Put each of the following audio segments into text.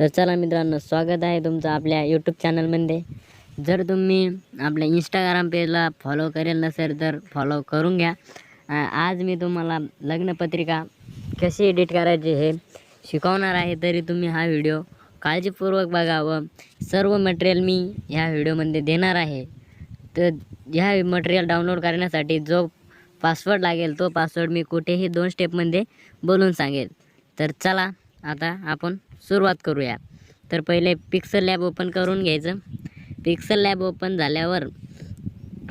तर चला मित्रांनो, स्वागत आहे तुमचं आपल्या यूट्यूब चॅनलमध्ये। जर तुम्ही आपल्या इंस्टाग्राम पेजला फॉलो करेल नसेल तर फॉलो करून घ्या। आज मी तुम्हाला लग्नपत्रिका कशी एडिट करायची हे शिकवणार आहे, तरी तुम्ही हा व्हिडिओ काळजीपूर्वक बघा व सर्व मटेरियल मी ह्या व्हिडिओमध्ये देणार आहे। तर ह्या मटेरियल डाउनलोड करण्यासाठी जो पासवर्ड लागेल तो पासवर्ड मी कुठेही 2 स्टेपमध्ये बोलून सांगेल। तर चला आता आपण सुरुवात करूया। तर पहिले पिक्सल लॅब ओपन करून घ्यायचं। पिक्सल लॅब ओपन झाल्यावर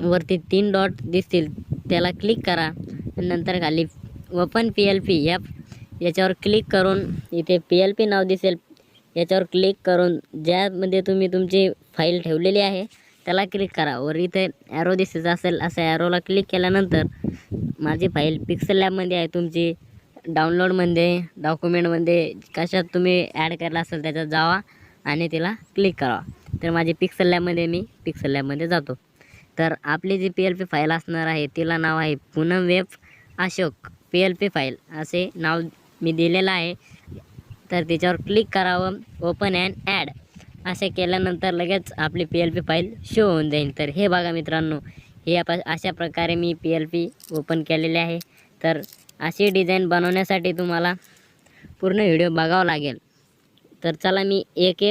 वरती 3 डॉट दिसतील, त्याला क्लिक करा। नंतर खाली ओपन PLP याच्यावर क्लिक करून इथे PLP नाव दिसेल, याच्यावर क्लिक करून ज्यामध्ये तुम्ही तुमची फाईल ठेवलेली आहे त्याला क्लिक करा। वर इथे ॲरो दिसत असेल, अशा ॲरोला क्लिक केल्यानंतर माझी फाईल पिक्सल लॅबमध्ये आहे। तुमची डाउनलोडमध्ये, डॉक्युमेंटमध्ये कशात तुम्ही ॲड करायला असेल त्याच्यात जावा आणि तिला क्लिक करा। तर माझी पिक्सल लॅबमध्ये जातो। तर आपली जी PLP फाईल असणार आहे तिला नाव आहे Poonam web Ashok PLP file असे नाव मी दिलेलं आहे। तर त्याच्यावर क्लिक करावं, ओपन अँड ॲड असे केल्यानंतर लगेच आपली PLP फाईल शो होऊन जाईल। तर हे बघा मित्रांनो, हे अशा प्रकारे मी PLP ओपन केलेले आहे। तर अशी डिझाईन बनवण्यासाठी तुम्हाला पूर्ण व्हिडिओ बघावा लागेल। तर चला मी एक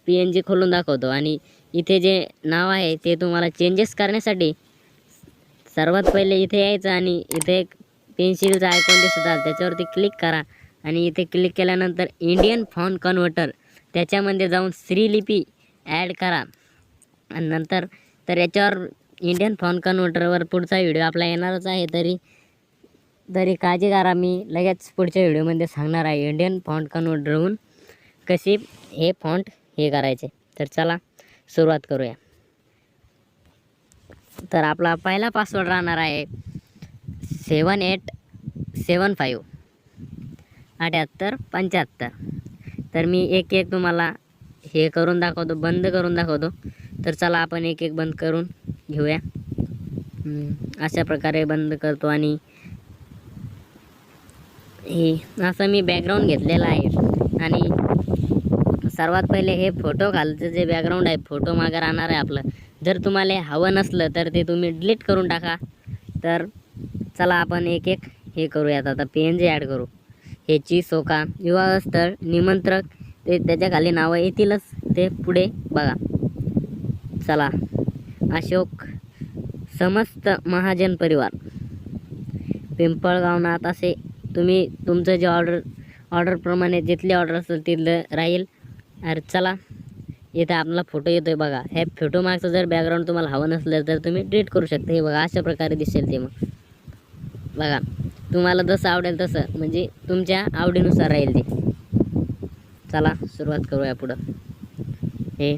PNG खोलून दाखवतो आणि इथे जे नाव आहे ते तुम्हाला चेंजेस करण्यासाठी सर्वात पहिले इथे यायचं आणि इथे एक पेन्सिलचा आयकॉन दिसत आहे त्याच्यावरती क्लिक करा आणि इथे क्लिक केल्यानंतर इंडियन फॉन्ट कन्व्हर्टर त्याच्यामध्ये जाऊन श्रीलिपी ॲड करा। आणि नंतर तर याच्यावर इंडियन फॉन्ट कन्व्हर्टरवर पुढचा व्हिडिओ आपला येणारच आहे, तरी काळजी करा, मी लगेच पुढच्या व्हिडिओमध्ये सांगणार आहे इंडियन फॉन्ट कन्व्हर्टरहून कशी हे फॉन्ट हे करायचे। तर चला सुरुवात करूया। तर आपला पहिला पासवर्ड राहणार आहे 7875 7875। तर मी एक तुम्हाला हे करून दाखवतो, बंद करून दाखवतो। तर चला आपण एक बंद करून घेऊया। अशा प्रकारे बंद करतो आणि हे असं मी बॅकग्राऊंड घेतलेला आहे। आणि सर्वात पहिले हे फोटो खालचं जे बॅकग्राऊंड आहे फोटो मागं राहणार आहे आपलं। जर तुम्हाला हवं नसलं तर ते तुम्ही डिलीट करून टाका। तर चला आपण एक हे करूयात। आता PNG ॲड करू। हे चिसोका विवाहस्थळ निमंत्रक ते त्याच्या खाली नावं येतीलच, ते पुढे बघा। चला अशोक समस्त महाजन परिवार पिंपळगावनाथ असे तुम्ही तुमचं जे ऑर्डरप्रमाणे जिथली ऑर्डर असेल तिथलं राहील। अरे चला इथे आपला फोटो येतोय बघा। हे फोटो मागचं जर बॅकग्राऊंड तुम्हाला हवं नसलं तर तुम्ही डिलीट करू शकता। हे बघा अशा प्रकारे दिसेल ते। मग बघा तुम्हाला जसं आवडेल तसं, म्हणजे तुमच्या आवडीनुसार राहील ते। चला सुरुवात करूया पुढं। हे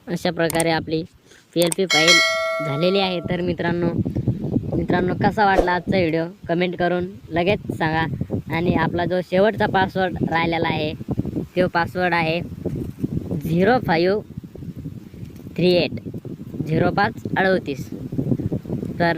अशा प्रकारे आपली PLP फाईल झालेली आहे। तर मित्रांनो कसा वाटला आजचा व्हिडिओ कमेंट करून लगेच सांगा। आणि आपला जो शेवटचा पासवर्ड राहिलेला आहे तो पासवर्ड आहे 0538 0538। तर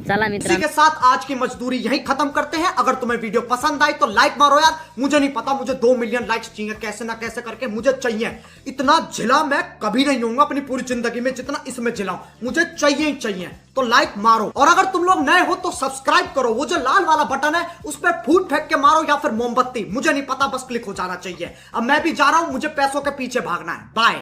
चला मित्रांनो, इसी के साथ आज की मजदूरी यही खत्म करते हैं। अगर तुम्हें वीडियो पसंद आई तो लाइक मारो यार। मुझे नहीं पता, मुझे 2 मिलियन लाइक्स चाहिए, कैसे ना कैसे करके मुझे चाहिए। इतना झिला मैं कभी नहीं होऊंगा अपनी पूरी जिंदगी में जितना इसमें झिलाऊं, मुझे चाहिए ही चाहिए। तो लाइक मारो, और अगर तुम लोग नए हो तो सब्सक्राइब करो। वो जो लाल वाला बटन है उस पर फूट फेंक के मारो या फिर मोमबत्ती, मुझे नहीं पता, बस क्लिक हो जाना चाहिए। अब मैं भी जा रहा हूं, मुझे पैसों के पीछे भागना है। बाय।